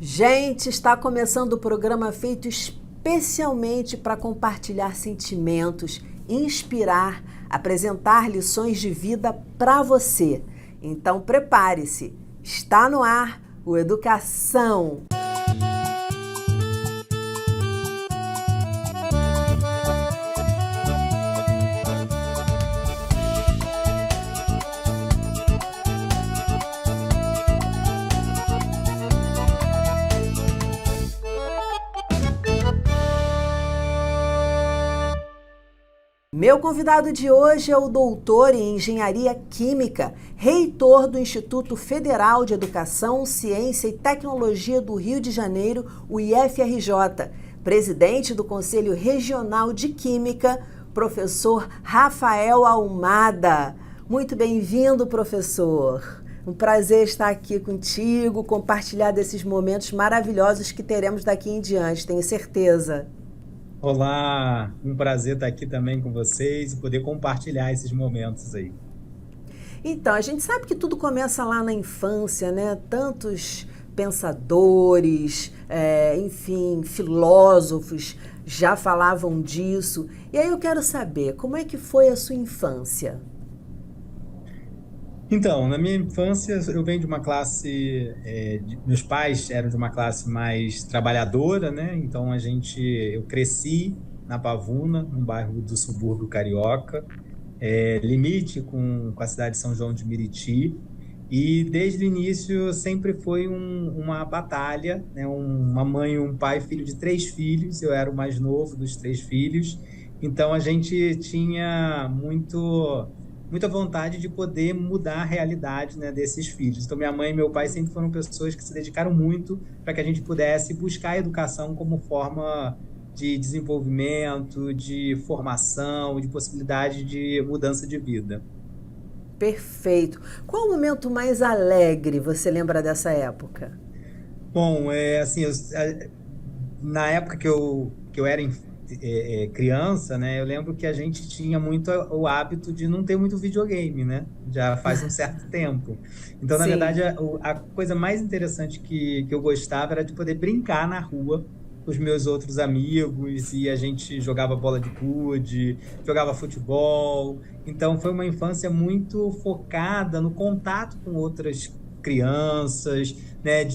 Gente, está começando o programa feito especialmente para compartilhar sentimentos, inspirar, apresentar lições de vida para você. Então prepare-se, está no ar o Educação. Meu convidado de hoje é o doutor em Engenharia Química, reitor do Instituto Federal de Educação, Ciência e Tecnologia do Rio de Janeiro, o IFRJ, presidente do Conselho Regional de Química, professor Rafael Almada. Muito bem-vindo, professor. Um prazer estar aqui contigo, compartilhar desses momentos maravilhosos que teremos daqui em diante, tenho certeza. Olá, um prazer estar aqui também com vocês e poder compartilhar esses momentos aí. Então, a gente sabe que tudo começa lá na infância, né? Tantos pensadores, enfim, filósofos já falavam disso. E aí eu quero saber, como é que foi a sua infância? Então, na minha infância, eu venho de uma classe, meus pais eram de uma classe mais trabalhadora, né? Então, eu cresci na Pavuna, num bairro do subúrbio carioca, limite com a cidade de São João de Meriti, e desde o início sempre foi uma batalha, né? Uma mãe e um pai, filho de 3 filhos, eu era o mais novo dos 3 filhos, então a gente tinha muita vontade de poder mudar a realidade, né, desses filhos. Então, minha mãe e meu pai sempre foram pessoas que se dedicaram muito para que a gente pudesse buscar a educação como forma de desenvolvimento, de formação, de possibilidade de mudança de vida. Perfeito. Qual o momento mais alegre você lembra dessa época? Bom, assim, na época que eu era criança, né, eu lembro que a gente tinha muito o hábito de não ter muito videogame, né? Já faz um certo tempo. Então, na Sim. verdade, a coisa mais interessante que eu gostava era de poder brincar na rua com os meus outros amigos e a gente jogava bola de gude, jogava futebol. Então, foi uma infância muito focada no contato com outras crianças, né?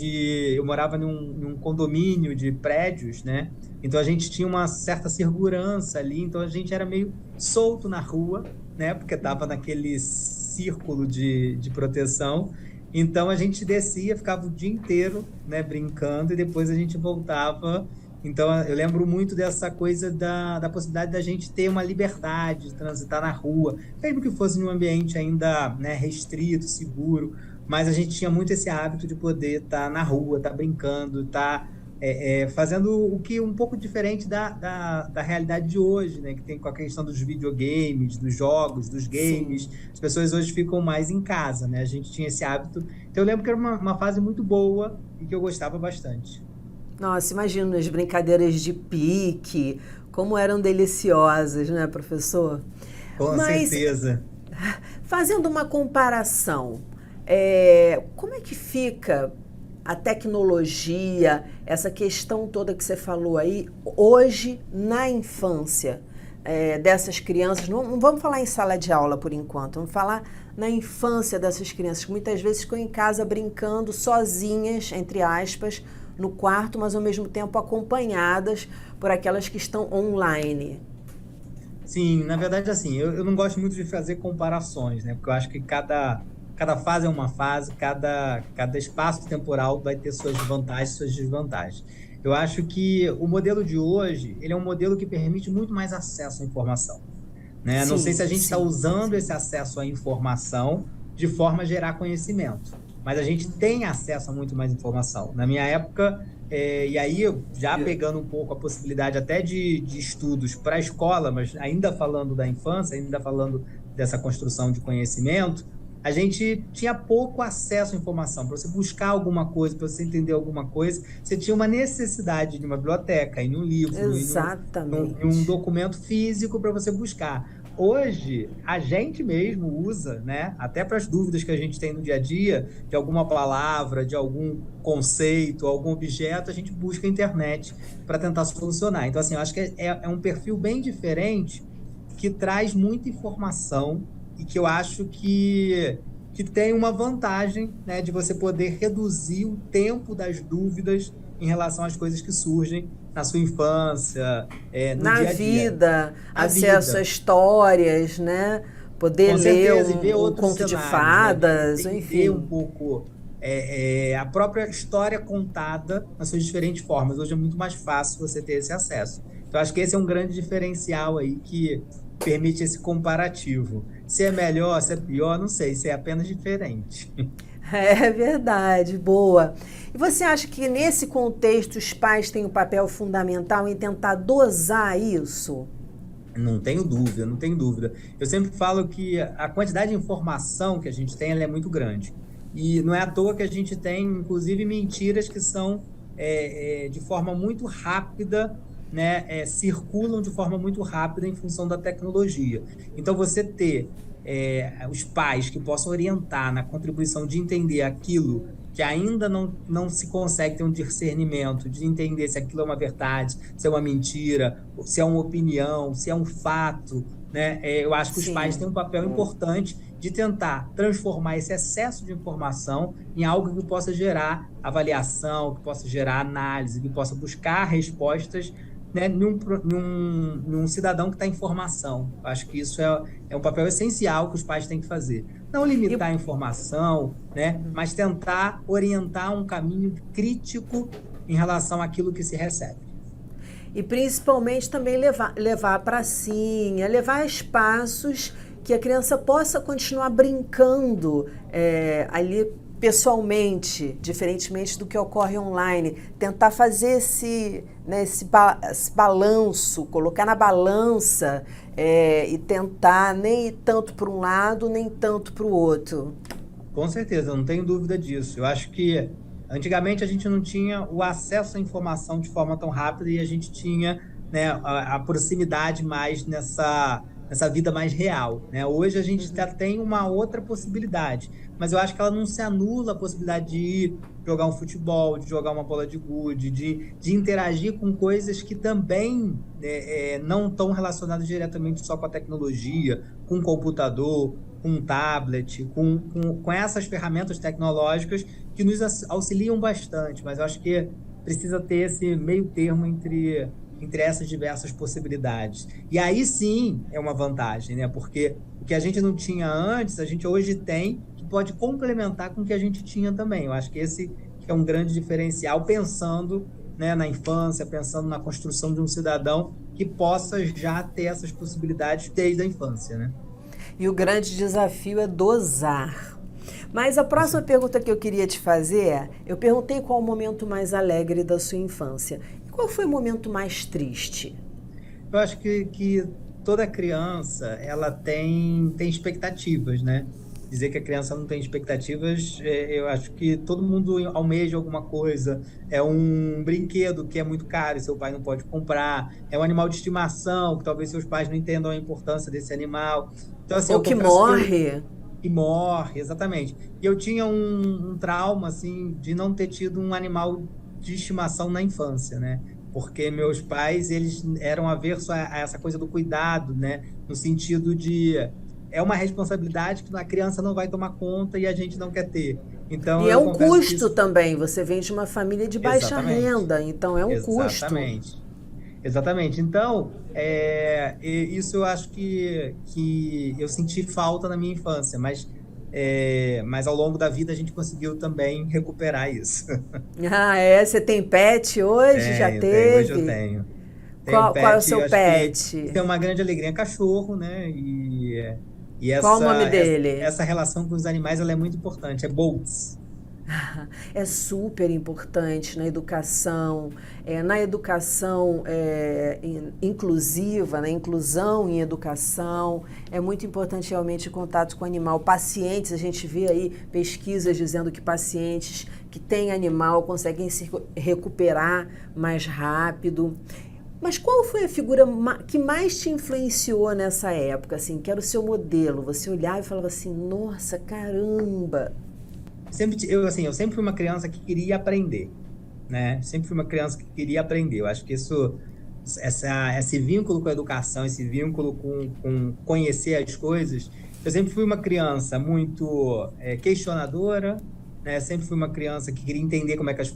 Eu morava num condomínio de prédios, né? Então a gente tinha uma certa segurança ali, então a gente era meio solto na rua, né? Porque estava naquele círculo de proteção. Então a gente descia, ficava o dia inteiro, né, brincando, e depois a gente voltava. Então eu lembro muito dessa coisa da possibilidade da gente ter uma liberdade de transitar na rua, mesmo que fosse em um ambiente ainda, né, restrito, seguro, mas a gente tinha muito esse hábito de poder estar na rua, estar brincando, estar fazendo o que um pouco diferente da realidade de hoje, né? Que tem com a questão dos videogames, dos jogos, dos games. Sim. As pessoas hoje ficam mais em casa, né? A gente tinha esse hábito. Então eu lembro que era uma fase muito boa e que eu gostava bastante. Nossa, imagino as brincadeiras de pique, como eram deliciosas, né, professor? Com Mas, certeza. fazendo uma comparação, como é que fica a tecnologia, essa questão toda que você falou aí, hoje na infância dessas crianças? Não vamos falar em sala de aula por enquanto, vamos falar na infância dessas crianças, que muitas vezes ficam em casa brincando sozinhas, entre aspas, no quarto, mas ao mesmo tempo acompanhadas por aquelas que estão online. Sim, na verdade, assim, eu não gosto muito de fazer comparações, né? Porque eu acho que cada fase é uma fase, cada espaço temporal vai ter suas vantagens e suas desvantagens. Eu acho que o modelo de hoje, ele é um modelo que permite muito mais acesso à informação, né? Não sei se a Sim, gente está sim. usando esse acesso à informação de forma a gerar conhecimento, mas a gente tem acesso a muito mais informação. Na minha época, e aí eu já pegando um pouco a possibilidade até de estudos para a escola, mas ainda falando da infância, ainda falando dessa construção de conhecimento, a gente tinha pouco acesso à informação. Para você buscar alguma coisa, para você entender alguma coisa, você tinha uma necessidade de uma biblioteca, em um livro, em um Exatamente. documento físico para você buscar. hoje a gente mesmo usa, né, até para as dúvidas que a gente tem no dia a dia, de alguma palavra, de algum conceito, algum objeto, a gente busca a internet para tentar solucionar. Então, assim, eu acho que é um perfil bem diferente que traz muita informação e que eu acho que tem uma vantagem, né, de você poder reduzir o tempo das dúvidas em relação às coisas que surgem na sua infância, no Na dia a dia, vida, na acesso a vida. histórias, né? Poder Com ler certeza, e ver um outros conto de cenários, né? fadas, Entender um enfim. pouco a própria história contada nas suas diferentes formas. Hoje é muito mais fácil você ter esse acesso. Então, acho que esse é um grande diferencial aí que permite esse comparativo. Se é melhor, se é pior, não sei, se é apenas diferente. É verdade, boa. E você acha que nesse contexto os pais têm um papel fundamental em tentar dosar isso? Não tenho dúvida, não tenho dúvida. Eu sempre falo que a quantidade de informação que a gente tem, ela é muito grande. E não é à toa que a gente tem, inclusive, mentiras que são de forma muito rápida, né, circulam de forma muito rápida em função da tecnologia. Então, você ter os pais que possam orientar na contribuição de entender aquilo que ainda não se consegue ter um discernimento de entender se aquilo é uma verdade, se é uma mentira, se é uma opinião, se é um fato, né? Eu acho que os pais têm Sim. um papel importante de tentar transformar esse excesso de informação em algo que possa gerar avaliação, que possa gerar análise, que possa buscar respostas, né, num cidadão que está em formação. Eu acho que isso é um papel essencial que os pais têm que fazer. Não E, limitar a informação, né, mas tentar orientar um caminho crítico em relação àquilo que se recebe. e principalmente também levar a pracinha, levar a espaços que a criança possa continuar brincando ali pessoalmente, diferentemente do que ocorre online. Tentar fazer esse balanço, colocar na balança e tentar nem ir tanto para um lado, nem tanto para o outro. Com certeza, não tenho dúvida disso. Eu acho que antigamente a gente não tinha o acesso à informação de forma tão rápida e a gente tinha, né, a proximidade mais nessa vida mais real, né? Hoje a gente já tem uma outra possibilidade, mas eu acho que ela não se anula a possibilidade de ir jogar um futebol, de jogar uma bola de gude, de interagir com coisas que também não estão relacionadas diretamente só com a tecnologia, com o computador, com um tablet, com essas ferramentas tecnológicas que nos auxiliam bastante, mas eu acho que precisa ter esse meio termo entre essas diversas possibilidades. E aí sim é uma vantagem, né? Porque o que a gente não tinha antes, a gente hoje tem, que pode complementar com o que a gente tinha também. Eu acho que esse é um grande diferencial, pensando, né, na infância, pensando na construção de um cidadão que possa já ter essas possibilidades desde a infância, né? E o grande desafio é dosar. Mas a próxima pergunta que eu queria te fazer é, eu perguntei qual o momento mais alegre da sua infância. E qual foi o momento mais triste? Eu acho que toda criança, ela tem expectativas, né? Dizer que a criança não tem expectativas, eu acho que todo mundo almeja alguma coisa. É um brinquedo que é muito caro e seu pai não pode comprar. É um animal de estimação que talvez seus pais não entendam a importância desse animal. Então, assim, Ou eu que confesso que eu, morre? e morre, exatamente. E eu tinha um trauma, assim, de não ter tido um animal de estimação na infância, né? Porque meus pais, eles eram aversos a essa coisa do cuidado, né? No sentido de é uma responsabilidade que a criança não vai tomar conta e a gente não quer ter. E Então, é eu um confesso que custo isso... também. Você vem de uma família de baixa Exatamente. renda, então é um custo. Exatamente. Exatamente. Então, isso eu acho que eu senti falta na minha infância, mas ao longo da vida a gente conseguiu também recuperar isso. Ah, é? Você tem pet hoje? Já Tenho, hoje eu teve? tenho. Tenho Qual é o pet, seu eu acho que isso pet? é uma grande alegria. É cachorro, né? E Qual o nome dele? essa relação com os animais ela é muito importante. É Boltz. É super importante na educação inclusiva, na inclusão em educação, é muito importante realmente o contato com o animal. Pacientes, a gente vê aí pesquisas dizendo que pacientes que têm animal conseguem se recuperar mais rápido. Mas qual foi a figura que mais te influenciou nessa época, assim, que era o seu modelo? Você olhava e falava assim, nossa, caramba! Eu sempre fui uma criança que queria aprender, né? Sempre fui uma criança que queria aprender. Eu acho que esse vínculo com a educação, esse vínculo com conhecer as coisas, eu sempre fui uma criança muito questionadora, né? Sempre fui uma criança que queria entender como é que as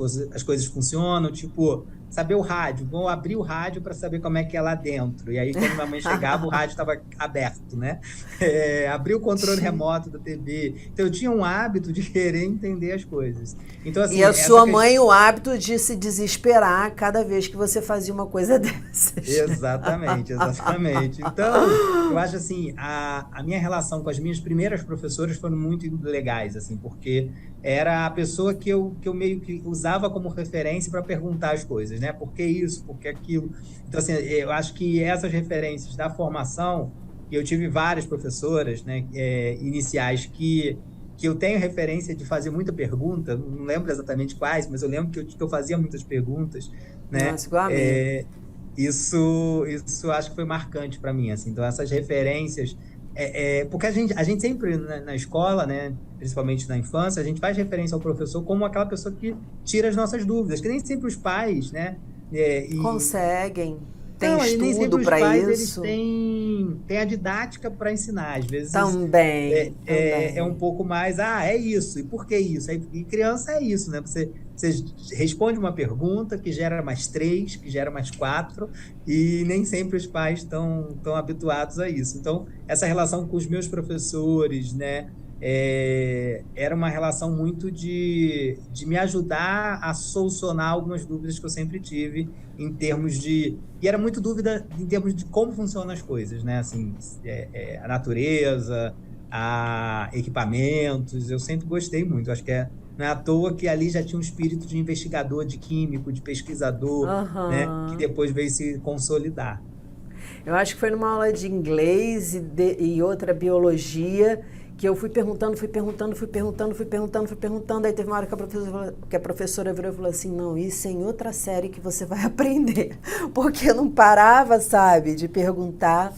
coisas funcionam, tipo, saber o rádio, vou abrir o rádio para saber como é que é lá dentro. E aí, quando minha mãe chegava, o rádio estava aberto, né? Abrir o controle remoto da TV. Então, eu tinha um hábito de querer entender as coisas. Então, assim, e a sua mãe, o hábito de se desesperar cada vez que você fazia uma coisa dessas. Exatamente, exatamente. Então, eu acho assim, a minha relação com as minhas primeiras professoras foram muito legais, assim, porque era a pessoa que eu meio que usava como referência para perguntar as coisas, né? Por que isso? Por que aquilo? Então, assim, eu acho que essas referências da formação, e eu tive várias professoras, né, iniciais que eu tenho referência de fazer muita pergunta, não lembro exatamente quais, mas eu lembro que eu fazia muitas perguntas, né? Nossa, igual a mim. Isso acho que foi marcante para mim, assim. Então, essas referências... porque a gente sempre, na escola, né, principalmente na infância, a gente faz referência ao professor como aquela pessoa que tira as nossas dúvidas, que nem sempre os pais, né? Conseguem. Tem Não, e nem estudo sempre os para pais eles isso. têm a didática para ensinar. Às vezes Também. é um pouco mais, é isso, e por que isso? E criança é isso, né? Você responde uma pergunta que gera mais 3, que gera mais 4, e nem sempre os pais estão habituados a isso. Então, essa relação com os meus professores, né? Era uma relação muito de me ajudar a solucionar algumas dúvidas que eu sempre tive em termos de... E era muito dúvida em termos de como funcionam as coisas, né? Assim, a natureza, a equipamentos, eu sempre gostei muito. Eu acho que não é à toa que ali já tinha um espírito de investigador, de químico, de pesquisador, né? Que depois veio se consolidar. Eu acho que foi numa aula de inglês e outra biologia que eu fui perguntando, aí teve uma hora que a professora virou e falou assim, não, isso é em outra série que você vai aprender, porque eu não parava, sabe, de perguntar.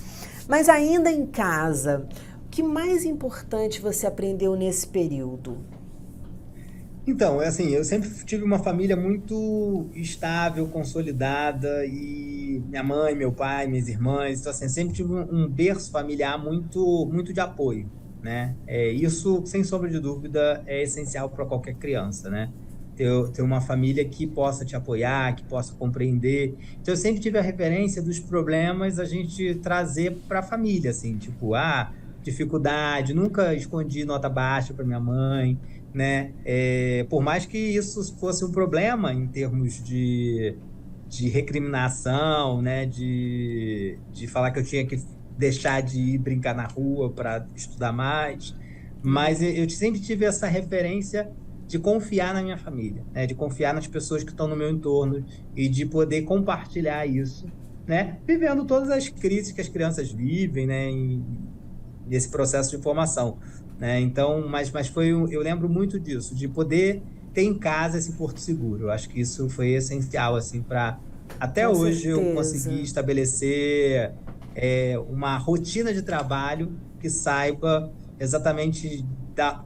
Mas ainda em casa, o que mais importante você aprendeu nesse período? Então, assim, eu sempre tive uma família muito estável, consolidada, e minha mãe, meu pai, minhas irmãs, então, assim, sempre tive um berço familiar muito, muito de apoio, né? Isso, sem sombra de dúvida, é essencial para qualquer criança, né? Ter uma família que possa te apoiar, que possa compreender. Então, eu sempre tive a referência dos problemas a gente trazer para a família, assim, tipo, dificuldade, nunca escondi nota baixa para minha mãe, né? Por mais que isso fosse um problema em termos de recriminação, né? De falar que eu tinha que deixar de ir brincar na rua para estudar mais, mas eu sempre tive essa referência de confiar na minha família, né? De confiar nas pessoas que estão no meu entorno e de poder compartilhar isso, né? Vivendo todas as crises que as crianças vivem, né? Nesse processo de formação, né? Então, mas eu lembro muito disso, de poder ter em casa esse porto seguro. Eu acho que isso foi essencial, assim, para até Com hoje eu certeza. conseguir estabelecer uma rotina de trabalho que saiba exatamente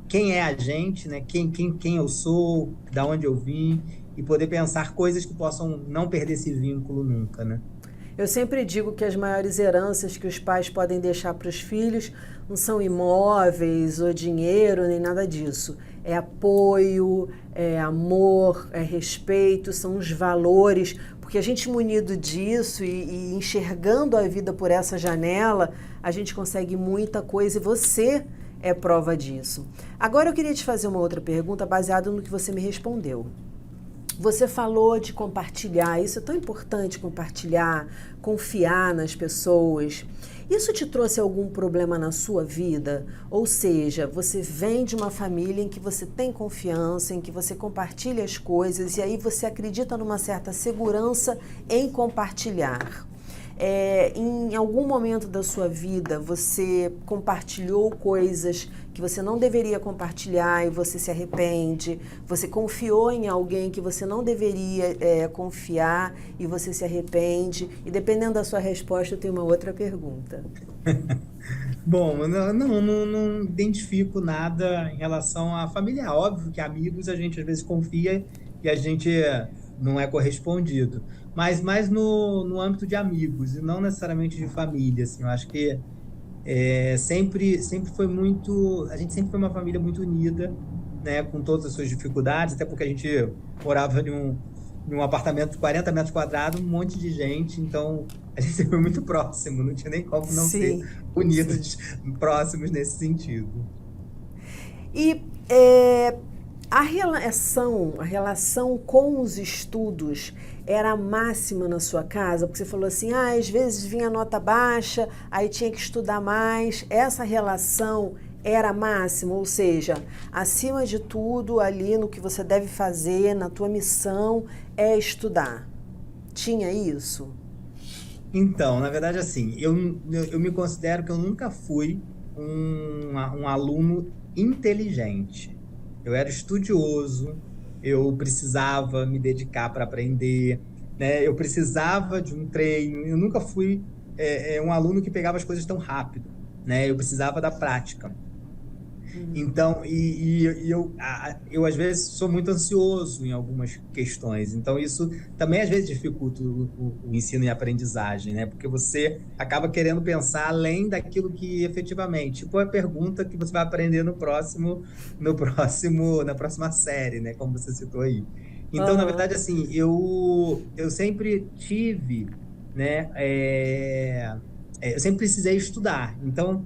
quem é a gente, né? Quem eu sou, da onde eu vim, e poder pensar coisas que possam não perder esse vínculo nunca, né? Eu sempre digo que as maiores heranças que os pais podem deixar para os filhos não são imóveis ou dinheiro, nem nada disso. É apoio, é amor, é respeito, são os valores, porque a gente munido disso e enxergando a vida por essa janela, a gente consegue muita coisa e você é prova disso. Agora eu queria te fazer uma outra pergunta baseada no que você me respondeu. Você falou de compartilhar, isso é tão importante, compartilhar, confiar nas pessoas. Isso te trouxe algum problema na sua vida? Ou seja, você vem de uma família em que você tem confiança, em que você compartilha as coisas e aí você acredita numa certa segurança em compartilhar. Em algum momento da sua vida, você compartilhou coisas que você não deveria compartilhar e você se arrepende? Você confiou em alguém que você não deveria confiar e você se arrepende? E dependendo da sua resposta, eu tenho uma outra pergunta. Bom, eu não identifico nada em relação à família. Óbvio que amigos a gente às vezes confia e a gente não é correspondido. Mas mais no âmbito de amigos e não necessariamente de família, assim. Eu acho que sempre foi muito... A gente sempre foi uma família muito unida, né? Com todas as suas dificuldades, até porque a gente morava em um apartamento de 40 metros quadrados, um monte de gente, então a gente sempre foi muito próximo, não tinha nem como não ser Sim, sim. unidos, próximos nesse sentido. E a relação com os estudos era máxima na sua casa? Porque você falou assim, às vezes vinha nota baixa, aí tinha que estudar mais. Essa relação era máxima, ou seja, acima de tudo, ali no que você deve fazer, na tua missão, é estudar. Tinha isso? Então, na verdade, assim, eu me considero que eu nunca fui um aluno inteligente. Eu era estudioso, eu precisava me dedicar para aprender, né? Eu precisava de um treino. Eu nunca fui um aluno que pegava as coisas tão rápido, né? Eu precisava da prática. Então, eu às vezes sou muito ansioso em algumas questões. Então, isso também às vezes dificulta o ensino e a aprendizagem, né? Porque você acaba querendo pensar além daquilo que efetivamente, tipo a pergunta que você vai aprender na próxima série, né? Como você citou aí. Então, na Aham. verdade, assim, eu sempre tive, né? Eu sempre precisei estudar. Então,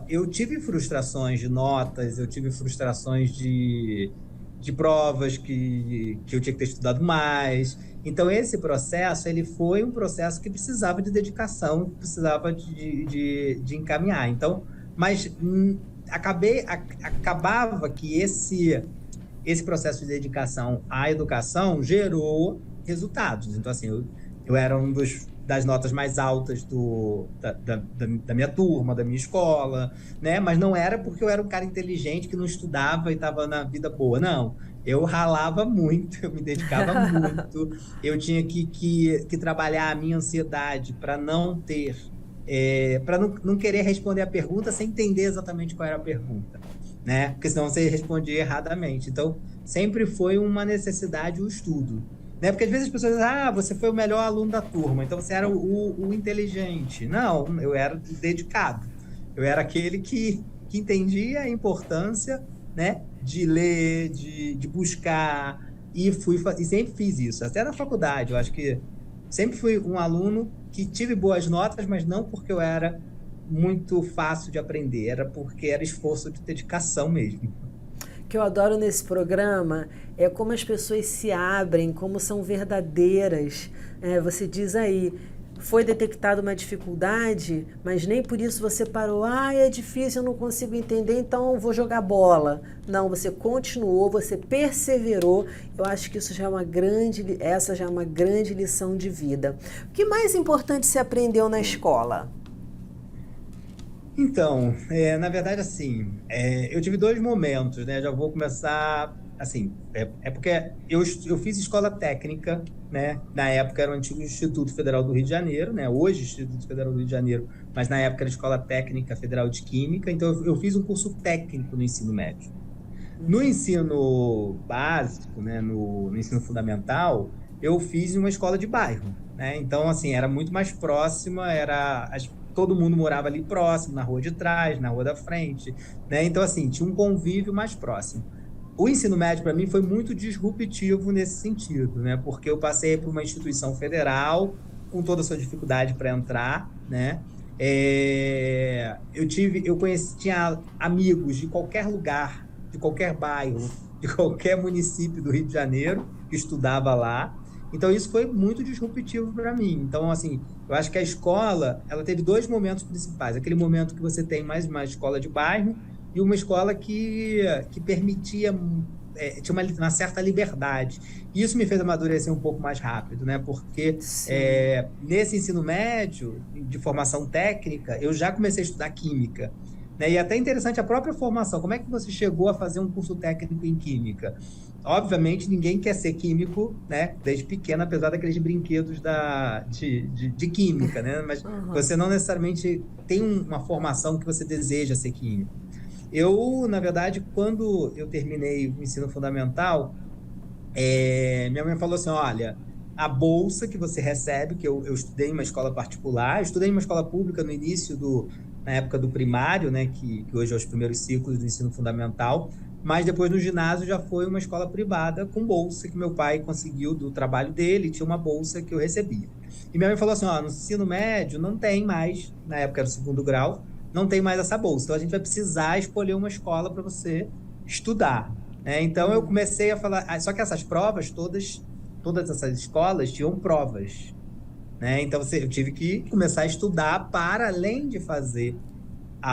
eu tive frustrações de notas, eu tive frustrações de provas que eu tinha que ter estudado mais. Então, esse processo, ele foi um processo que precisava de dedicação, que precisava de encaminhar. Então, mas acabava que esse processo de dedicação à educação gerou resultados. Então, assim, eu era das notas mais altas da minha turma, da minha escola, né? Mas não era porque eu era um cara inteligente que não estudava e estava na vida boa, não. Eu ralava muito, eu me dedicava muito, eu tinha que trabalhar a minha ansiedade para não ter, para não querer responder a pergunta sem entender exatamente qual era a pergunta, né? Porque senão você respondia erradamente. Então, sempre foi uma necessidade o estudo, né? Porque às vezes as pessoas dizem, você foi o melhor aluno da turma, então você era o inteligente. Não, eu era dedicado. Eu era aquele que entendia a importância, né, de ler, de buscar, e sempre fiz isso. Até na faculdade, eu acho que sempre fui um aluno que tive boas notas, mas não porque eu era muito fácil de aprender, era porque era esforço de dedicação mesmo. Que eu adoro nesse programa é como as pessoas se abrem, como são verdadeiras. Você diz aí, foi detectada uma dificuldade, mas nem por isso você parou. É difícil, eu não consigo entender, então eu vou jogar bola. Não, você continuou, você perseverou. Eu acho que essa já é uma grande lição de vida. O que mais importante você aprendeu na escola? Então, na verdade, assim, eu tive dois momentos, né? Já vou começar, assim, porque eu fiz escola técnica, né? Na época era o antigo Instituto Federal do Rio de Janeiro, né? Hoje Instituto Federal do Rio de Janeiro, mas na época era Escola Técnica Federal de Química, então eu fiz um curso técnico no ensino médio. No ensino básico, né? No ensino fundamental, eu fiz em uma escola de bairro, né? Então, assim, era muito mais próxima, todo mundo morava ali próximo, na rua de trás, na rua da frente, né? Então, assim, tinha um convívio mais próximo. O ensino médio, para mim, foi muito disruptivo nesse sentido, né? Porque eu passei por uma instituição federal, com toda a sua dificuldade para entrar, né? Tinha amigos de qualquer lugar, de qualquer bairro, de qualquer município do Rio de Janeiro, que estudava lá. Então, isso foi muito disruptivo para mim. Então, assim, eu acho que a escola, ela teve dois momentos principais. Aquele momento que você tem mais uma escola de bairro e uma escola que permitia tinha uma certa liberdade. Isso me fez amadurecer um pouco mais rápido, né? Porque nesse ensino médio, de formação técnica, eu já comecei a estudar química. Né? E é até interessante a própria formação. Como é que você chegou a fazer um curso técnico em química? Obviamente, ninguém quer ser químico, né, desde pequeno, apesar daqueles brinquedos de química, né? Mas você não necessariamente tem uma formação que você deseja ser químico. Eu, na verdade, quando eu terminei o ensino fundamental, minha mãe falou assim, olha, a bolsa que você recebe, que eu estudei em uma escola particular, eu estudei em uma escola pública no início na época do primário, né, que hoje é os primeiros ciclos do ensino fundamental, mas depois no ginásio já foi uma escola privada com bolsa que meu pai conseguiu do trabalho dele, tinha uma bolsa que eu recebia. E minha mãe falou assim, ó, no ensino médio não tem mais, na época era o segundo grau, não tem mais essa bolsa, então a gente vai precisar escolher uma escola para você estudar. Né? Então eu comecei a falar, só que essas provas, todas essas escolas tinham provas. Né? Então eu tive que começar a estudar para além de fazer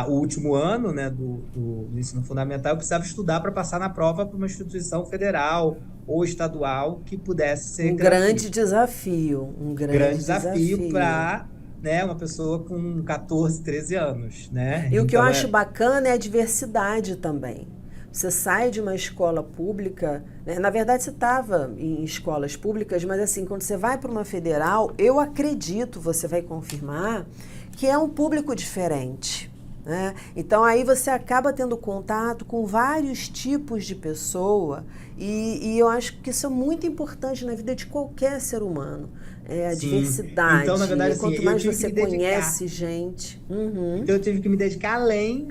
o último ano, né, do ensino fundamental, eu precisava estudar para passar na prova para uma instituição federal ou estadual que pudesse ser grande desafio. Um grande desafio para, né, uma pessoa com 14, 13 anos. Né? E o que eu acho bacana é a diversidade também. Você sai de uma escola pública, né? Na verdade você estava em escolas públicas, mas assim, quando você vai para uma federal, eu acredito, você vai confirmar, que é um público diferente. Né? Então aí você acaba tendo contato com vários tipos de pessoa e eu acho que isso é muito importante na vida de qualquer ser humano, a diversidade. Então, na verdade, quanto mais você conhece gente. Então eu tive que me dedicar além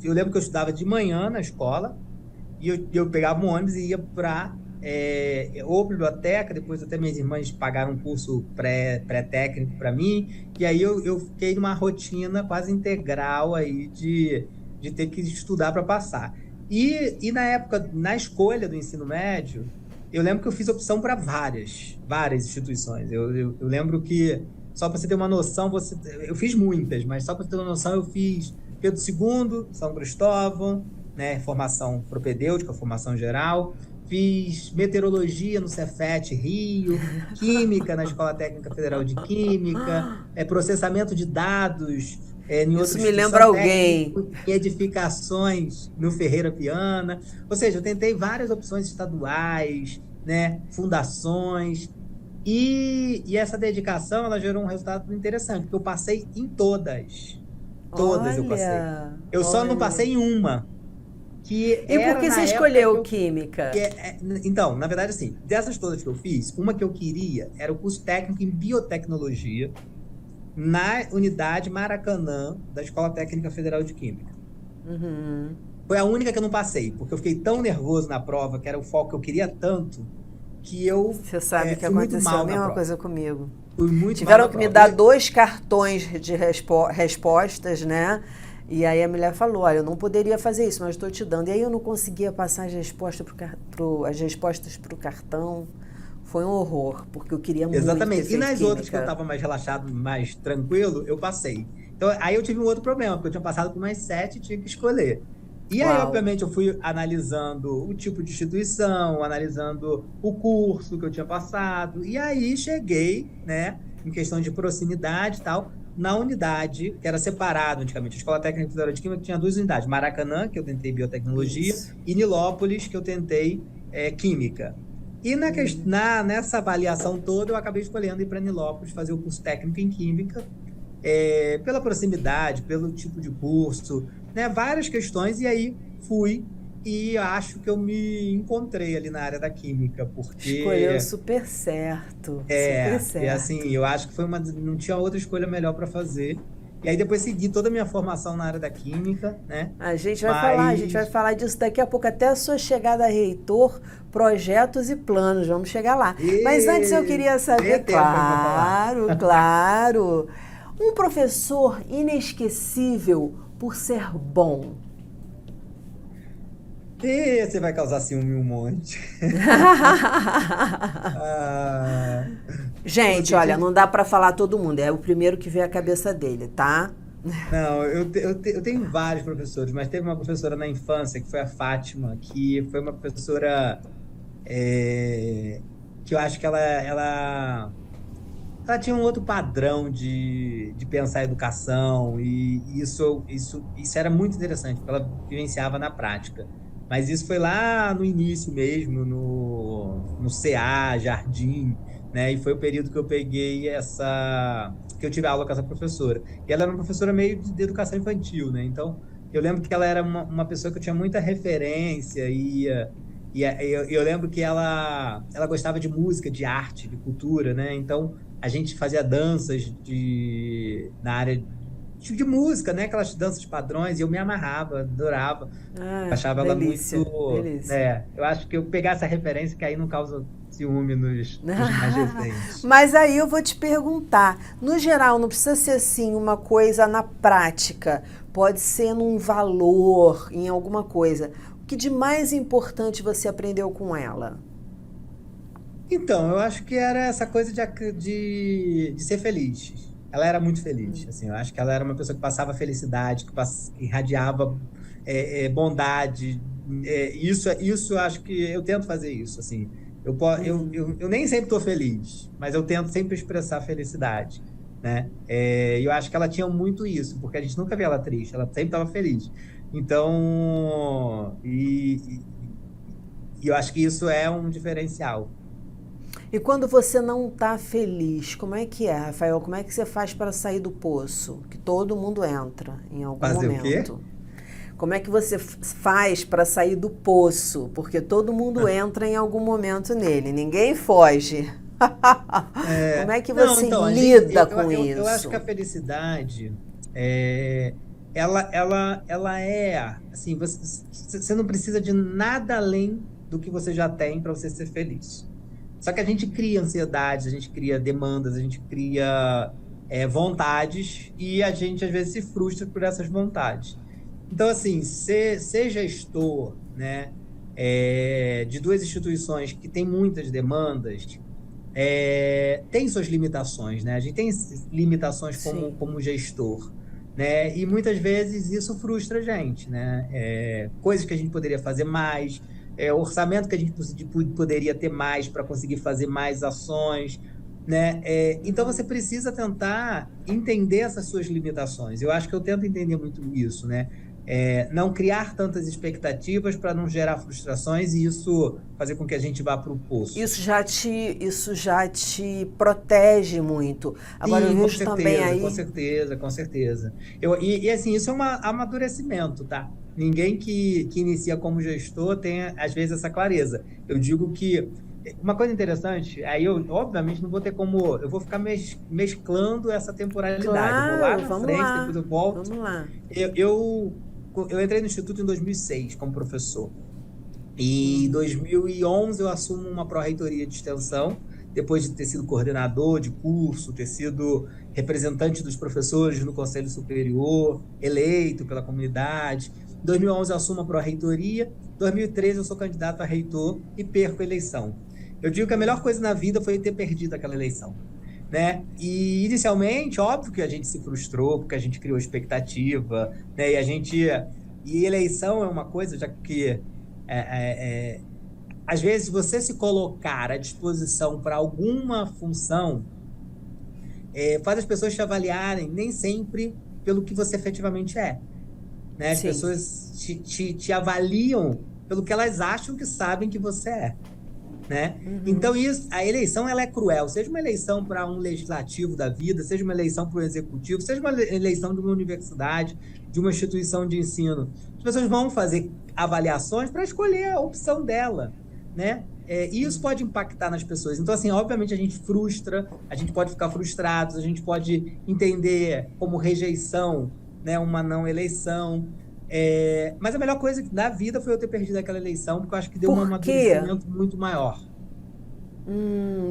eu lembro que eu estudava de manhã na escola e eu pegava um ônibus e ia para ou biblioteca, depois até minhas irmãs pagaram um curso pré-técnico para mim, e aí eu fiquei numa rotina quase integral aí de ter que estudar para passar. E na época, na escolha do ensino médio, eu lembro que eu fiz opção para várias instituições. Eu lembro que, só para você ter uma noção, eu fiz muitas, mas só para você ter uma noção, eu fiz Pedro II, São Cristóvão, né, formação propedêutica, formação geral. Fiz meteorologia no Cefet Rio, química na Escola Técnica Federal de Química, processamento de dados em outra instituição. Isso me lembra alguém. Em edificações no Ferreira Viana. Ou seja, eu tentei várias opções estaduais, né, fundações. E essa dedicação, ela gerou um resultado interessante, porque eu passei em todas. Todas eu passei. Eu só não passei em uma. E por que você escolheu química? Então, na verdade, assim, dessas todas que eu fiz, uma que eu queria era o curso técnico em biotecnologia na unidade Maracanã da Escola Técnica Federal de Química. Foi a única que eu não passei, porque eu fiquei tão nervoso na prova, que era o foco que eu queria tanto, que eu Você sabe que aconteceu a mesma coisa comigo. Tiveram que me dar 2 cartões de respostas, né? E aí a mulher falou, olha, eu não poderia fazer isso, mas estou te dando. E aí eu não conseguia passar as respostas para o cartão. Foi um horror, porque eu queria muito. Exatamente. E nas outras que eu estava mais relaxado, mais tranquilo, eu passei. Então, aí eu tive um outro problema, porque eu tinha passado por mais 7 e tinha que escolher. E aí, obviamente, eu fui analisando o tipo de instituição, analisando o curso que eu tinha passado. E aí cheguei, né, em questão de proximidade e tal, na unidade, que era separado antigamente. A Escola Técnica Federal de Química tinha 2 unidades. Maracanã, que eu tentei biotecnologia, e Nilópolis, que eu tentei química. E nessa avaliação toda, eu acabei escolhendo ir para Nilópolis, fazer o curso técnico em química, pela proximidade, pelo tipo de curso, né, várias questões, e aí fui. E acho que eu me encontrei ali na área da química, porque... Escolheu super certo. Super certo. E assim, eu acho que não tinha outra escolha melhor para fazer. E aí depois segui toda a minha formação na área da química, né? A gente vai falar disso daqui a pouco, até a sua chegada a reitor, projetos e planos, vamos chegar lá. Mas antes eu queria saber, claro, um professor inesquecível por ser bom. E você vai causar ciúme um monte. Gente, olha, não dá para falar todo mundo. É o primeiro que vem à cabeça dele, tá? Não, eu tenho vários professores, mas teve uma professora na infância, que foi a Fátima, que foi uma professora é, que eu acho que ela tinha um outro padrão de pensar a educação, e isso era muito interessante, porque ela vivenciava na prática. Mas isso foi lá no início mesmo, no CA, Jardim, né? E foi o período que eu peguei que eu tive aula com essa professora. E ela era uma professora meio de educação infantil, né? Então, eu lembro que ela era uma pessoa que eu tinha muita referência, eu lembro que ela gostava de música, de arte, de cultura, né? Então, a gente fazia danças na área de música, né? Aquelas danças padrões, e eu me amarrava, adorava, Ah, achava ela delícia, muito, delícia. né? Eu acho que eu pegar essa referência que aí não causa ciúme nos mais recentes. Mas aí eu vou te perguntar, no geral, não precisa ser assim uma coisa na prática, pode ser num valor, em alguma coisa. O que de mais importante você aprendeu com ela? Então, eu acho que era essa coisa de ser feliz. Ela era muito feliz, assim, eu acho que ela era uma pessoa que passava felicidade, que irradiava bondade. Isso eu acho que eu tento fazer isso, assim. Eu nem sempre estou feliz, mas eu tento sempre expressar felicidade, né? Eu acho que ela tinha muito isso, porque a gente nunca via ela triste, ela sempre estava feliz. Então, e eu acho que isso é um diferencial. E quando você não está feliz, como é que é, Rafael? Como é que você faz para sair do poço? Que todo mundo entra em algum Fazer o quê? momento. Como é que você faz para sair do poço? Porque todo mundo entra em algum momento nele, ninguém foge. Como é que Não, você então, lida com eu acho que a isso? felicidade ela assim, você não precisa de nada além do que você já tem para você ser feliz. Só que a gente cria ansiedades, a gente cria demandas, a gente cria vontades, e a gente às vezes se frustra por essas vontades. Então, assim, ser gestor, né, de duas instituições que têm muitas demandas, tem suas limitações, né? A gente tem limitações Sim. como gestor, né? E muitas vezes isso frustra a gente, né? Coisas que a gente poderia fazer mais, orçamento que a gente poderia ter mais para conseguir fazer mais ações, né? Então você precisa tentar entender essas suas limitações. Eu acho que eu tento entender muito isso, né? Não criar tantas expectativas para não gerar frustrações e isso fazer com que a gente vá para o poço. Isso já te protege muito. Agora eu Sim, com vejo também certeza, com aí. certeza, com certeza. Assim, isso é um amadurecimento, tá? Ninguém que inicia como gestor tem, às vezes, essa clareza. Eu digo que uma coisa interessante, aí eu, obviamente, não vou ter como. Eu vou ficar mesclando essa temporalidade. Eu vou lá Claro, na vamos frente, lá, depois eu volto. vamos lá. Eu, eu, eu entrei no Instituto em 2006 como professor. E em 2011 eu assumo uma pró-reitoria de extensão, depois de ter sido coordenador de curso, ter sido representante dos professores no Conselho Superior, eleito pela comunidade. Em 2011 eu assumo a pró-reitoria, em 2013 eu sou candidato a reitor e perco a eleição. Eu digo que a melhor coisa na vida foi ter perdido aquela eleição, né? E inicialmente, óbvio que a gente se frustrou, porque a gente criou expectativa, né? E eleição é uma coisa, já que às vezes você se colocar à disposição para alguma função faz as pessoas te avaliarem nem sempre pelo que você efetivamente é, né? As Sim. pessoas te avaliam pelo que elas acham que sabem que você é, né? Então a eleição ela é cruel, seja uma eleição para um legislativo da vida, seja uma eleição para um executivo, seja uma eleição de uma universidade, de uma instituição de ensino. As pessoas vão fazer avaliações para escolher a opção dela, né? E isso pode impactar nas pessoas. Então, assim, obviamente a gente frustra, a gente pode ficar frustrado, a gente pode entender como rejeição, né, uma não eleição. Mas a melhor coisa da vida foi eu ter perdido aquela eleição, porque eu acho que deu um Por quê? amadurecimento muito maior.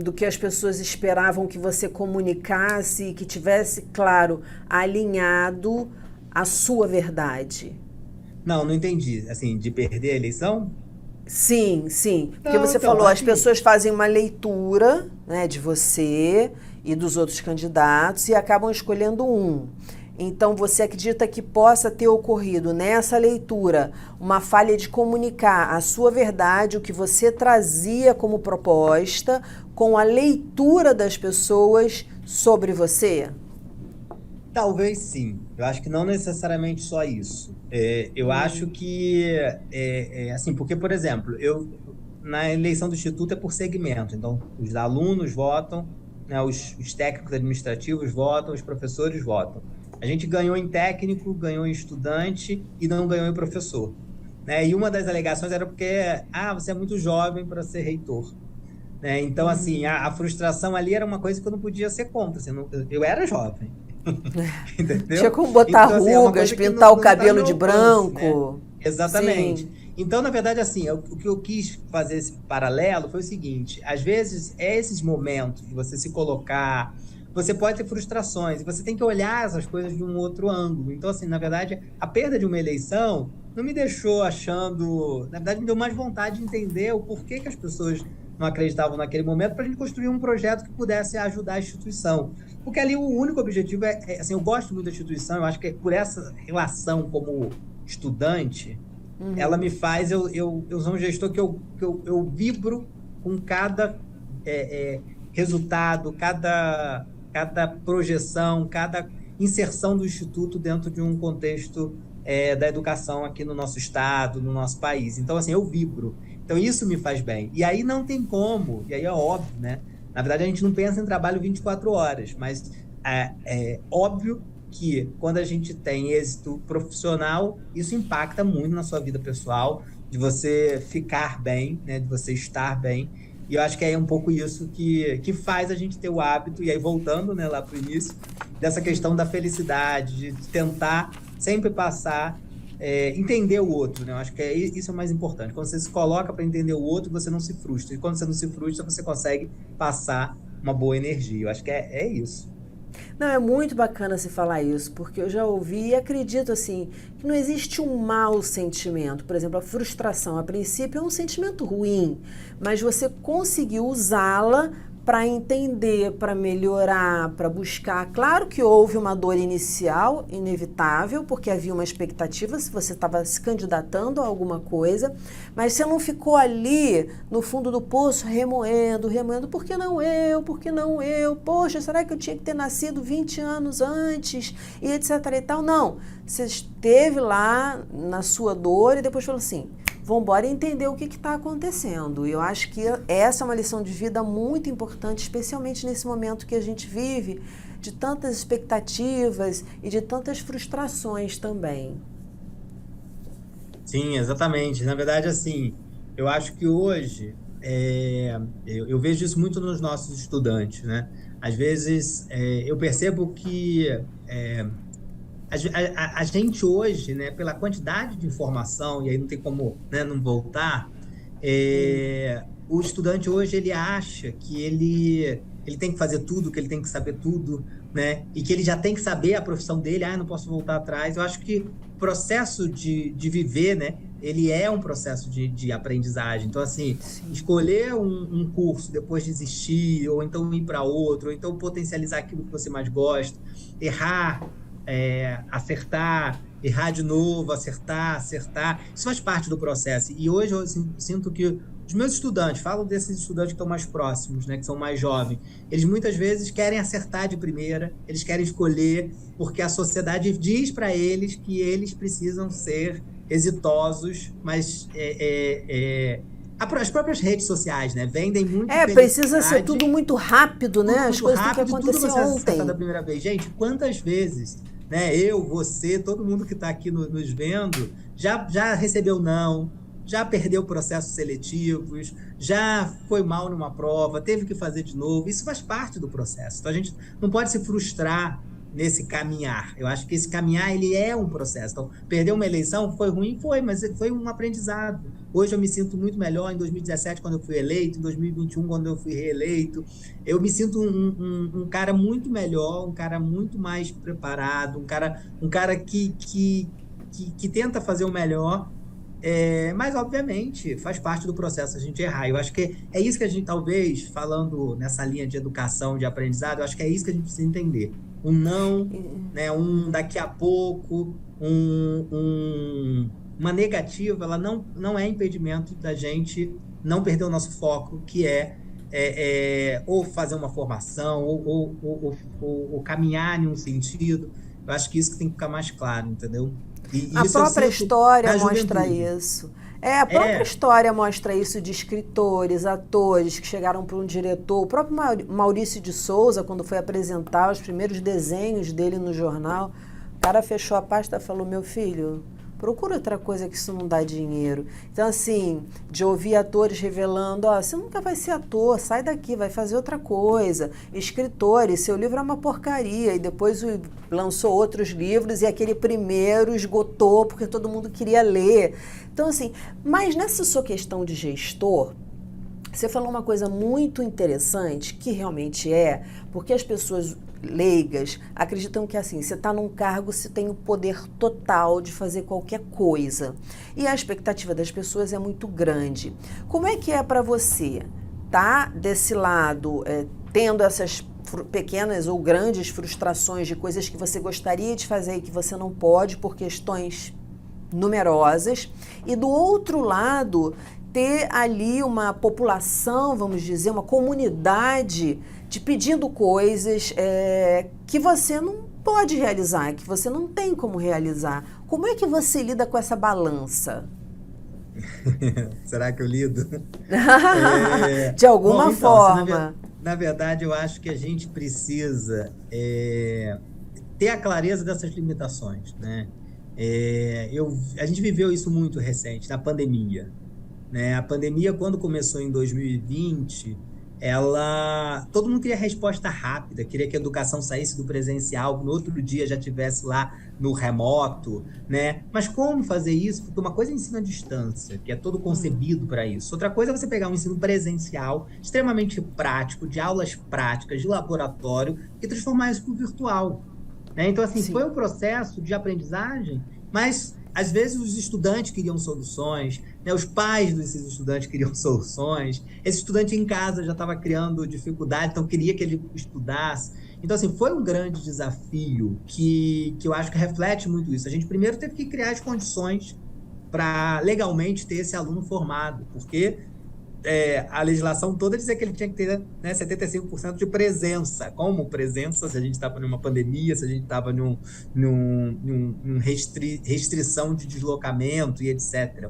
Do que as pessoas esperavam que você comunicasse e que tivesse, claro, alinhado a sua verdade. Não, não entendi. Assim, de perder a eleição? Sim, sim. Porque Não, você então, falou, as assim, pessoas fazem uma leitura, né, de você e dos outros candidatos e acabam escolhendo um. Então, você acredita que possa ter ocorrido nessa leitura uma falha de comunicar a sua verdade, o que você trazia como proposta, com a leitura das pessoas sobre você? Talvez sim. Eu acho que não necessariamente só isso. Eu acho que, assim, porque, por exemplo, na eleição do Instituto é por segmento. Então, os alunos votam, né, os técnicos administrativos votam, os professores votam. A gente ganhou em técnico, ganhou em estudante e não ganhou em professor. Né? E uma das alegações era porque, você é muito jovem para ser reitor. Né? Então, assim, a frustração ali era uma coisa que eu não podia ser contra. Assim, eu era jovem. Tinha Entendeu? como botar Então, assim, é uma rugas, coisa que pintar o não tá no cabelo meu de alcance, né? branco. Exatamente. Sim. Então, na verdade, assim, o que eu quis fazer esse paralelo foi o seguinte: às vezes, esses momentos de você se colocar, você pode ter frustrações, e você tem que olhar essas coisas de um outro ângulo. Então, assim, na verdade, a perda de uma eleição não me deixou achando. Na verdade, me deu mais vontade de entender o porquê que as pessoas não acreditavam naquele momento, para a gente construir um projeto que pudesse ajudar a instituição. Porque ali o único objetivo assim, eu gosto muito da instituição, eu acho que por essa relação como estudante, ela me faz, eu sou um gestor que eu vibro com cada resultado, cada projeção, cada inserção do Instituto dentro de um contexto da educação aqui no nosso estado, no nosso país. Então, assim, eu vibro. Então, isso me faz bem. E aí não tem como, e aí é óbvio, né? Na verdade, a gente não pensa em trabalho 24 horas, mas é óbvio que quando a gente tem êxito profissional, isso impacta muito na sua vida pessoal, de você ficar bem, né? De você estar bem. E eu acho que é um pouco isso que faz a gente ter o hábito, e aí voltando, né, lá para o início, dessa questão da felicidade, de tentar sempre passar, entender o outro, né? Eu acho que isso é o mais importante. Quando você se coloca para entender o outro, você não se frustra. E quando você não se frustra, você consegue passar uma boa energia. Eu acho que é isso. Não, é muito bacana se falar isso, porque eu já ouvi e acredito assim, que não existe um mau sentimento. Por exemplo, a frustração, a princípio, é um sentimento ruim, mas você conseguiu usá-la para entender, para melhorar, para buscar. Claro que houve uma dor inicial, inevitável, porque havia uma expectativa, se você estava se candidatando a alguma coisa, mas você não ficou ali no fundo do poço remoendo, por que não eu, por que não eu? Poxa, será que eu tinha que ter nascido 20 anos antes? E etc e tal. Não, você esteve lá na sua dor e depois falou assim, vamos embora entender o que está acontecendo. E eu acho que essa é uma lição de vida muito importante, especialmente nesse momento que a gente vive, de tantas expectativas e de tantas frustrações também. Sim, exatamente. Na verdade, assim, eu acho que hoje eu vejo isso muito nos nossos estudantes, né? Às vezes eu percebo que a gente hoje, né, pela quantidade de informação, e aí não tem como, né, não voltar, o estudante hoje ele acha que ele tem que fazer tudo, que ele tem que saber tudo, né, e que ele já tem que saber a profissão dele, não posso voltar atrás. Eu acho que o processo de viver, né, ele é um processo de aprendizagem. Então, assim, Sim. escolher um curso, depois desistir, ou então ir para outro, ou então potencializar aquilo que você mais gosta, errar, acertar, errar de novo, acertar. Isso faz parte do processo. E hoje eu sinto que os meus estudantes, falo desses estudantes que estão mais próximos, né, que são mais jovens, eles muitas vezes querem acertar de primeira, eles querem escolher, porque a sociedade diz para eles que eles precisam ser exitosos, mas as próprias redes sociais, né, vendem muito Precisa ser felicidade, tudo muito rápido, né? tudo As muito coisas têm que rápido, tudo acontecer você acertar ontem. da primeira vez. Gente, quantas vezes, né, eu, você, todo mundo que está aqui nos vendo, já recebeu não, já perdeu processos seletivos, já foi mal numa prova, teve que fazer de novo. Isso faz parte do processo. Então, a gente não pode se frustrar nesse caminhar. Eu acho que esse caminhar, ele é um processo. Então, perder uma eleição foi ruim? Foi, mas foi um aprendizado. Hoje eu me sinto muito melhor. Em 2017, quando eu fui eleito, em 2021, quando eu fui reeleito, eu me sinto um cara muito melhor, um cara muito mais preparado, um cara que tenta fazer o melhor, Mas, obviamente, faz parte do processo a gente errar. Eu acho que é isso que a gente, talvez, falando nessa linha de educação, de aprendizado, eu acho que é isso que a gente precisa entender. Um não, né, um daqui a pouco, uma negativa, ela não é impedimento da gente não perder o nosso foco, que ou fazer uma formação, ou caminhar em um sentido. Eu acho que isso que tem que ficar mais claro, entendeu? E A isso eu própria sinto história na mostra juventude. isso. A própria É, história mostra isso de escritores, atores que chegaram para um diretor. O próprio Maurício de Souza, quando foi apresentar os primeiros desenhos dele no jornal, o cara fechou a pasta e falou: meu filho, procura outra coisa que isso não dá dinheiro. Então, assim, de ouvir atores revelando: ó, você nunca vai ser ator, sai daqui, vai fazer outra coisa. Escritores, seu livro é uma porcaria. E depois lançou outros livros e aquele primeiro esgotou porque todo mundo queria ler. Então, assim, mas nessa sua questão de gestor, você falou uma coisa muito interessante, que realmente porque as pessoas leigas acreditam que assim, você está num cargo, você tem o poder total de fazer qualquer coisa. E a expectativa das pessoas é muito grande. Como é que é para você, tá desse lado, tendo essas pequenas ou grandes frustrações de coisas que você gostaria de fazer e que você não pode por questões numerosas, e do outro lado ter ali uma população, vamos dizer, uma comunidade te pedindo coisas que você não pode realizar, que você não tem como realizar. Como é que você lida com essa balança? será que eu lido? De alguma Bom, então, assim, forma. na verdade, eu acho que a gente precisa ter a clareza dessas limitações, né? A gente viveu isso muito recente, na pandemia, né? A pandemia, quando começou em 2020, todo mundo queria resposta rápida, queria que a educação saísse do presencial, no outro dia já tivesse lá no remoto, né? Mas como fazer isso? Porque uma coisa é ensino à distância, que é todo concebido para isso. Outra coisa é você pegar um ensino presencial, extremamente prático, de aulas práticas, de laboratório, e transformar isso para o virtual, né? Então, assim, foi Sim. um processo de aprendizagem, mas às vezes os estudantes queriam soluções, né? Os pais desses estudantes queriam soluções, esse estudante em casa já estava criando dificuldade, então queria que ele estudasse. Então, assim, foi um grande desafio que eu acho que reflete muito isso. A gente primeiro teve que criar as condições para legalmente ter esse aluno formado, porque a legislação toda dizia que ele tinha que ter, né, 75% de presença. Como presença, se a gente estava numa pandemia, se a gente estava num restrição de deslocamento e etc.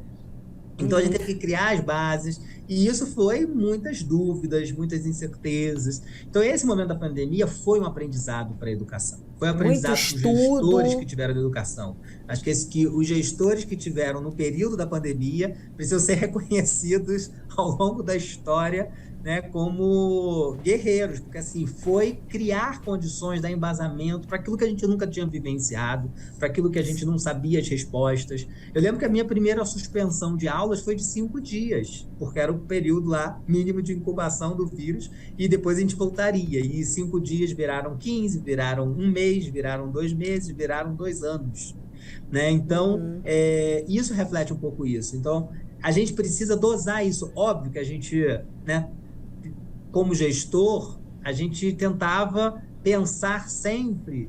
Então, a gente teve que criar as bases, e isso foi muitas dúvidas, muitas incertezas. Então, esse momento da pandemia foi um aprendizado para a educação. Foi um Muito aprendizado para os gestores que estudo. tiveram na educação. Acho que os gestores que tiveram no período da pandemia precisam ser reconhecidos ao longo da história, né, como guerreiros, porque assim, foi criar condições, dar embasamento para aquilo que a gente nunca tinha vivenciado, para aquilo que a gente não sabia as respostas. Eu lembro que a minha primeira suspensão de aulas foi de 5 dias, porque era o período lá mínimo de incubação do vírus, e depois a gente voltaria. E 5 dias viraram 15, viraram um mês, viraram 2 meses, viraram 2 anos. Né? Então, isso reflete um pouco isso. Então, a gente precisa dosar isso. Óbvio que a gente, né, como gestor, a gente tentava pensar sempre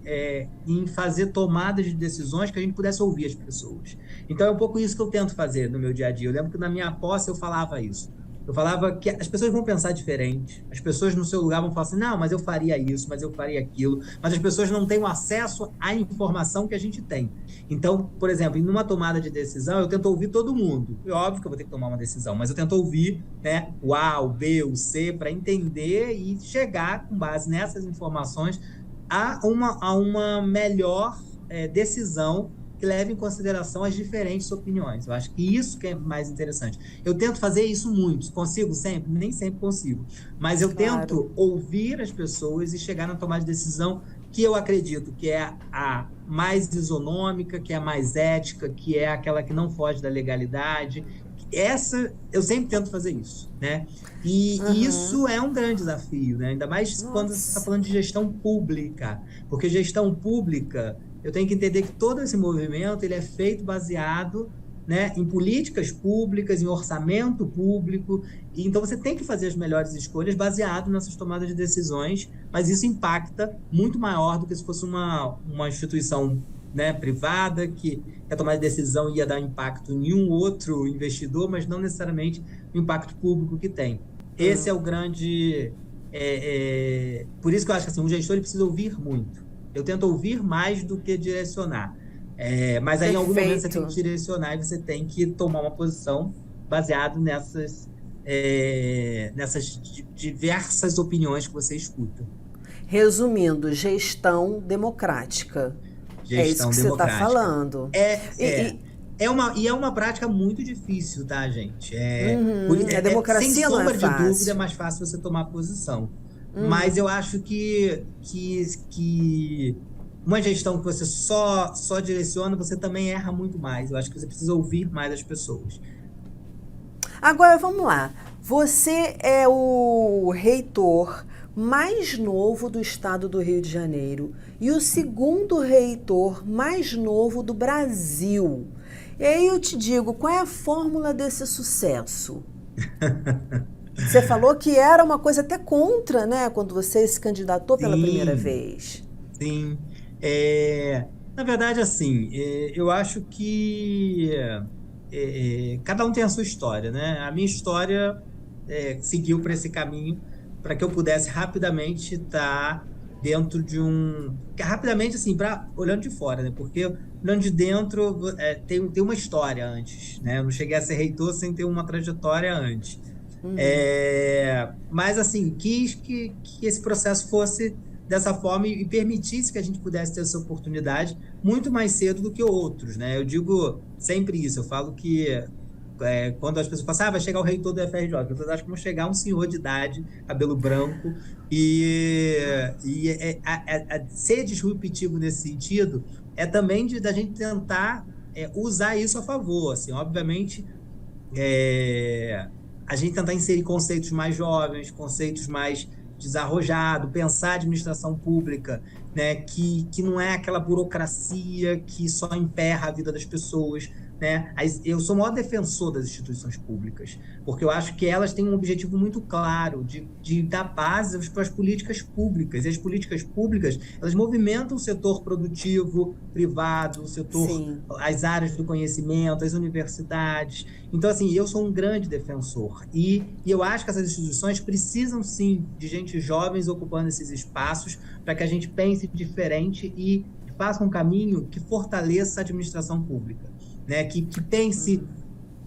em fazer tomadas de decisões que a gente pudesse ouvir as pessoas. Então, é um pouco isso que eu tento fazer no meu dia a dia. Eu lembro que na minha posse eu falava isso. Eu falava que as pessoas vão pensar diferente. As pessoas no seu lugar vão falar assim, não, mas eu faria isso, mas eu faria aquilo. Mas as pessoas não têm o acesso à informação que a gente tem. Então, por exemplo, em uma tomada de decisão, eu tento ouvir todo mundo. É óbvio que eu vou ter que tomar uma decisão, mas eu tento ouvir, né, o A, o B, o C, para entender e chegar, com base nessas informações, a uma melhor decisão que leve em consideração as diferentes opiniões. Eu acho que isso que é mais interessante. Eu tento fazer isso muito. Consigo sempre? Nem sempre consigo. Mas eu Claro. tento ouvir as pessoas e chegar na tomada de decisão que eu acredito que é a mais isonômica, que é a mais ética, que é aquela que não foge da legalidade. Essa, eu sempre tento fazer isso, né? E Uhum. isso é um grande desafio, né? Ainda mais quando você está Nossa. falando de gestão pública, porque gestão pública, eu tenho que entender que todo esse movimento ele é feito baseado né, em políticas públicas, em orçamento público. E então você tem que fazer as melhores escolhas baseado nessas tomadas de decisões, mas isso impacta muito maior do que se fosse uma instituição, né, privada, que a tomada de decisão ia dar impacto em um outro investidor, mas não necessariamente o impacto público que tem. Esse é o grande... por isso que eu acho que assim, um gestor ele precisa ouvir muito. Eu tento ouvir mais do que direcionar. Mas aí, em algum momento, você tem que direcionar e você tem que tomar uma posição baseado nessas diversas opiniões que você escuta. Resumindo, gestão democrática. É isso que você está falando. É uma prática muito difícil, tá, gente? A democracia sem não é sombra de fácil. dúvida, é mais fácil você tomar posição. Mas eu acho que uma gestão que você só direciona, você também erra muito mais. Eu acho que você precisa ouvir mais as pessoas. Agora, vamos lá. Você é o reitor mais novo do estado do Rio de Janeiro e o segundo reitor mais novo do Brasil. E aí eu te digo, qual é a fórmula desse sucesso? Você falou que era uma coisa até contra, né? Quando você se candidatou pela primeira vez. Sim. Na verdade, assim, eu acho que cada um tem a sua história, né? A minha história seguiu para esse caminho para que eu pudesse rapidamente estar dentro de rapidamente, assim, olhando de fora, né? Porque olhando de dentro tem uma história antes, né? Eu não cheguei a ser reitor sem ter uma trajetória antes. Mas, assim, quis que esse processo fosse dessa forma e permitisse que a gente pudesse ter essa oportunidade muito mais cedo do que outros, né? Eu digo sempre isso, eu falo que quando as pessoas falam, vai chegar o reitor do FRJ, as pessoas acham que vão chegar um senhor de idade, cabelo branco, e ser disruptivo nesse sentido é também da gente tentar usar isso a favor, assim, obviamente, a gente tentar inserir conceitos mais jovens, conceitos mais desarrojado, pensar a administração pública, né, que não é aquela burocracia que só emperra a vida das pessoas, né? Eu sou o maior defensor das instituições públicas, porque eu acho que elas têm um objetivo muito claro de dar base para as políticas públicas, e as políticas públicas, elas movimentam o setor produtivo, privado, o setor, as áreas do conhecimento, as universidades. Então, assim, eu sou um grande defensor, e eu acho que essas instituições precisam, sim, de gente jovens ocupando esses espaços para que a gente pense diferente e faça um caminho que fortaleça a administração pública, né? Que pense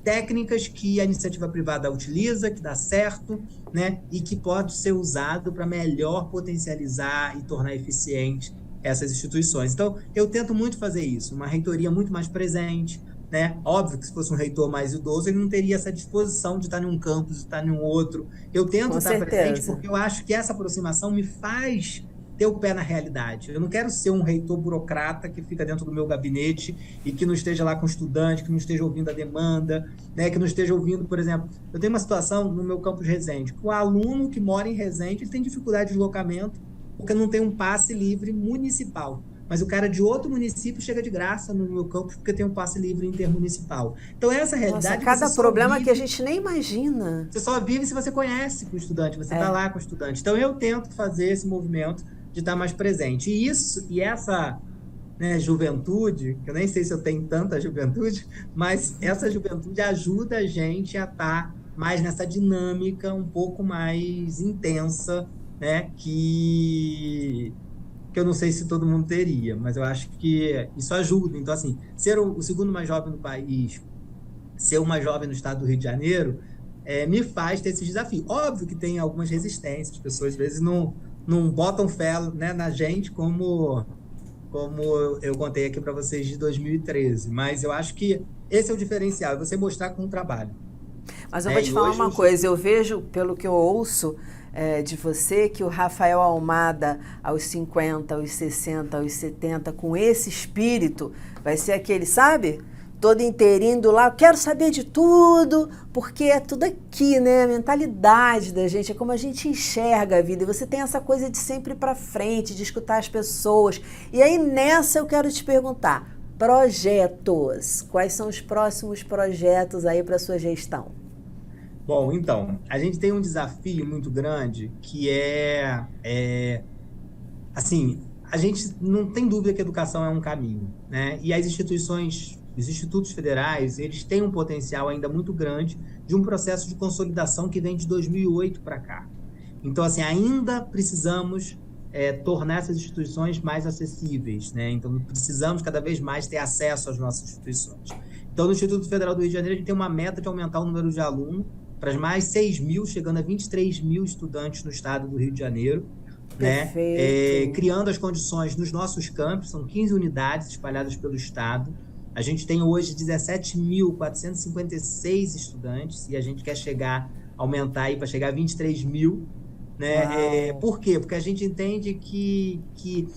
técnicas que a iniciativa privada utiliza, que dá certo, né? E que pode ser usado para melhor potencializar e tornar eficiente essas instituições. Então, eu tento muito fazer isso, uma reitoria muito mais presente, né? Óbvio que se fosse um reitor mais idoso, ele não teria essa disposição de estar em um campus, de estar em um outro. Eu tento estar presente porque eu acho que essa aproximação me faz ter o pé na realidade. Eu não quero ser um reitor burocrata que fica dentro do meu gabinete e que não esteja lá com o estudante, que não esteja ouvindo a demanda, né, que não esteja ouvindo, por exemplo, eu tenho uma situação no meu campus Resende, que o aluno que mora em Resende ele tem dificuldade de deslocamento porque não tem um passe livre municipal. Mas o cara de outro município chega de graça no meu campus porque tem um passe livre intermunicipal. Então, essa realidade... Nossa, cada problema que a gente nem imagina. Você só vive se você conhece com o estudante, você está lá com o estudante. Então, eu tento fazer esse movimento de estar mais presente. E essa, né, juventude, que eu nem sei se eu tenho tanta juventude, mas essa juventude ajuda a gente a estar mais nessa dinâmica um pouco mais intensa, né, que eu não sei se todo mundo teria, mas eu acho que isso ajuda. Então, assim, ser o segundo mais jovem do país, ser o mais jovem no estado do Rio de Janeiro, me faz ter esses desafios. Óbvio que tem algumas resistências, as pessoas às vezes não botam fé, né, na gente, como eu contei aqui para vocês de 2013. Mas eu acho que esse é o diferencial, é você mostrar com o trabalho. Mas eu vou te falar uma coisa, eu vejo, pelo que eu ouço de você, que o Rafael Almada, aos 50, aos 60, aos 70, com esse espírito, vai ser aquele, sabe? Todo inteirinho do lado, quero saber de tudo, porque é tudo aqui, né? A mentalidade da gente, é como a gente enxerga a vida. E você tem essa coisa de sempre ir para frente, de escutar as pessoas. E aí, nessa, eu quero te perguntar, Projetos. Quais são os próximos projetos aí para sua gestão? Bom, então, a gente tem um desafio muito grande que assim, a gente não tem dúvida que a educação é um caminho, né? E as instituições, os institutos federais, eles têm um potencial ainda muito grande de um processo de consolidação que vem de 2008 para cá. Então, assim, ainda precisamos tornar essas instituições mais acessíveis, né? Então, precisamos cada vez mais ter acesso às nossas instituições. Então, no Instituto Federal do Rio de Janeiro, a gente tem uma meta de aumentar o número de alunos para mais 6 mil, chegando a 23 mil estudantes no estado do Rio de Janeiro, né? Criando as condições nos nossos campos, são 15 unidades espalhadas pelo estado. A gente tem hoje 17.456 estudantes e a gente quer aumentar aí para chegar a 23 mil, né? Por quê? Porque a gente entende que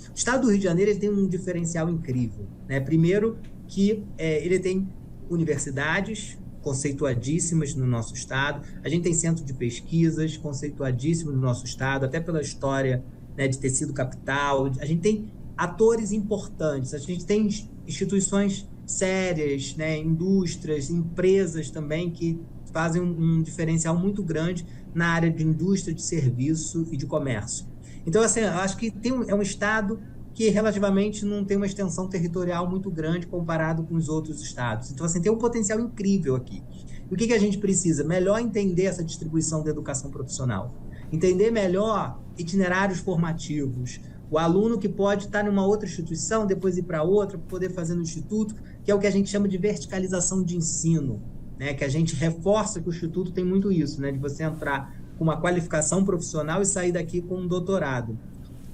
o estado do Rio de Janeiro ele tem um diferencial incrível, né? Primeiro que ele tem universidades conceituadíssimas no nosso estado, a gente tem centro de pesquisas conceituadíssimos no nosso estado, até pela história, né, de ter sido capital, a gente tem atores importantes, a gente tem instituições sérias, né, indústrias, empresas também que fazem um diferencial muito grande na área de indústria, de serviço e de comércio. Então, assim, eu acho que é um estado que relativamente não tem uma extensão territorial muito grande comparado com os outros estados. Então, assim, tem um potencial incrível aqui. E o que a gente precisa? Melhor entender essa distribuição da educação profissional. Entender melhor itinerários formativos. O aluno que pode estar numa outra instituição, depois ir para outra, poder fazer no instituto, que é o que a gente chama de verticalização de ensino, né? Que a gente reforça que o instituto tem muito isso, né? De você entrar com uma qualificação profissional e sair daqui com um doutorado.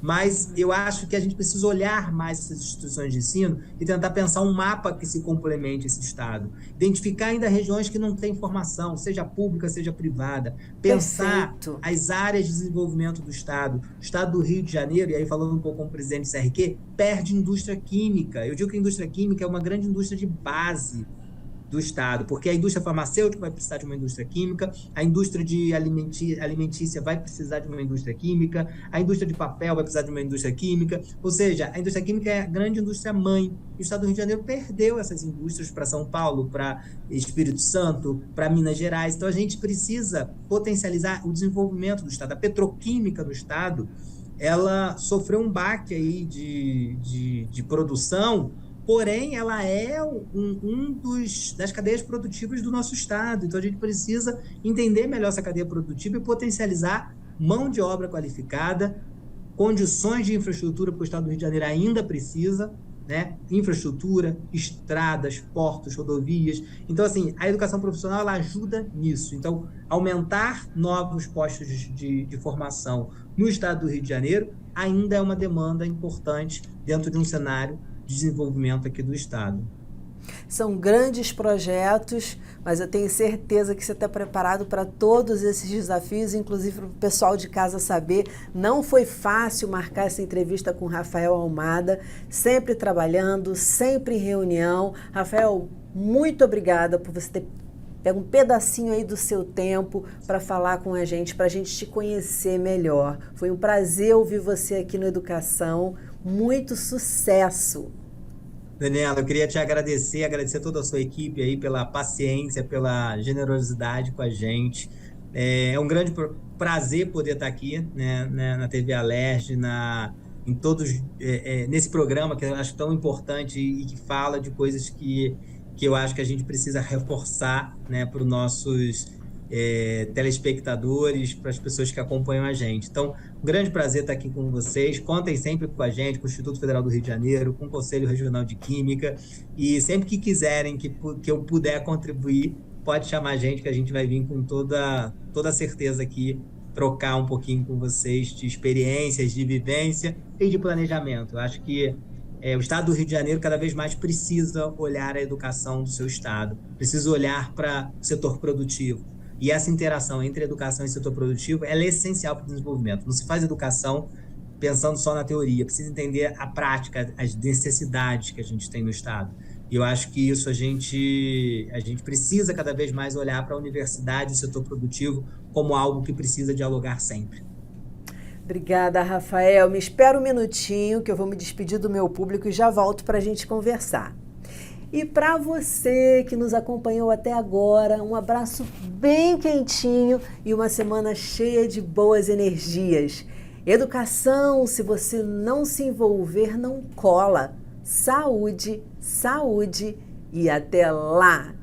Mas eu acho que a gente precisa olhar mais essas instituições de ensino e tentar pensar um mapa que se complemente esse estado. Identificar ainda regiões que não têm formação, seja pública, seja privada. Pensar as áreas de desenvolvimento do estado. O estado do Rio de Janeiro, e aí falando um pouco com o presidente do CRQ, perde indústria química. Eu digo que a indústria química é uma grande indústria de base do estado, porque a indústria farmacêutica vai precisar de uma indústria química, a indústria de alimentícia vai precisar de uma indústria química, a indústria de papel vai precisar de uma indústria química, ou seja, a indústria química é a grande indústria mãe, e o estado do Rio de Janeiro perdeu essas indústrias para São Paulo, para Espírito Santo, para Minas Gerais. Então a gente precisa potencializar o desenvolvimento do estado. A petroquímica no estado, ela sofreu um baque aí de produção. Porém, ela é das cadeias produtivas do nosso estado. Então, a gente precisa entender melhor essa cadeia produtiva e potencializar mão de obra qualificada, condições de infraestrutura, porque o estado do Rio de Janeiro ainda precisa, né? Infraestrutura, estradas, portos, rodovias. Então, assim, a educação profissional ela ajuda nisso. Então, aumentar novos postos de formação no estado do Rio de Janeiro ainda é uma demanda importante dentro de um cenário de desenvolvimento aqui do estado. São grandes projetos, mas eu tenho certeza que você está preparado para todos esses desafios, inclusive para o pessoal de casa saber. Não foi fácil marcar essa entrevista com Rafael Almada, sempre trabalhando, sempre em reunião. Rafael, muito obrigada por você ter pego um pedacinho aí do seu tempo para falar com a gente te conhecer melhor. Foi um prazer ouvir você aqui no Educação. Muito sucesso! Daniela, eu queria te agradecer toda a sua equipe aí pela paciência, pela generosidade com a gente. É um grande prazer poder estar aqui, né, na TV Alerj, nesse programa que eu acho tão importante e que fala de coisas que eu acho que a gente precisa reforçar, né, para os nossos telespectadores, para as pessoas que acompanham a gente. Então, um grande prazer estar aqui com vocês. Contem sempre com a gente, com o Instituto Federal do Rio de Janeiro, com o Conselho Regional de Química, e sempre que quiserem que eu puder contribuir, pode chamar a gente, que a gente vai vir com toda certeza aqui, trocar um pouquinho com vocês de experiências, de vivência e de planejamento. Eu acho que o estado do Rio de Janeiro cada vez mais precisa olhar a educação do seu estado, precisa olhar para o setor produtivo. E essa interação entre educação e setor produtivo ela é essencial para o desenvolvimento. Não se faz educação pensando só na teoria, precisa entender a prática, as necessidades que a gente tem no estado. E eu acho que isso a gente precisa cada vez mais olhar para a universidade e o setor produtivo como algo que precisa dialogar sempre. Obrigada, Rafael. Me espera um minutinho que eu vou me despedir do meu público e já volto para a gente conversar. E para você que nos acompanhou até agora, um abraço bem quentinho e uma semana cheia de boas energias. Educação, se você não se envolver, não cola. Saúde, saúde e até lá!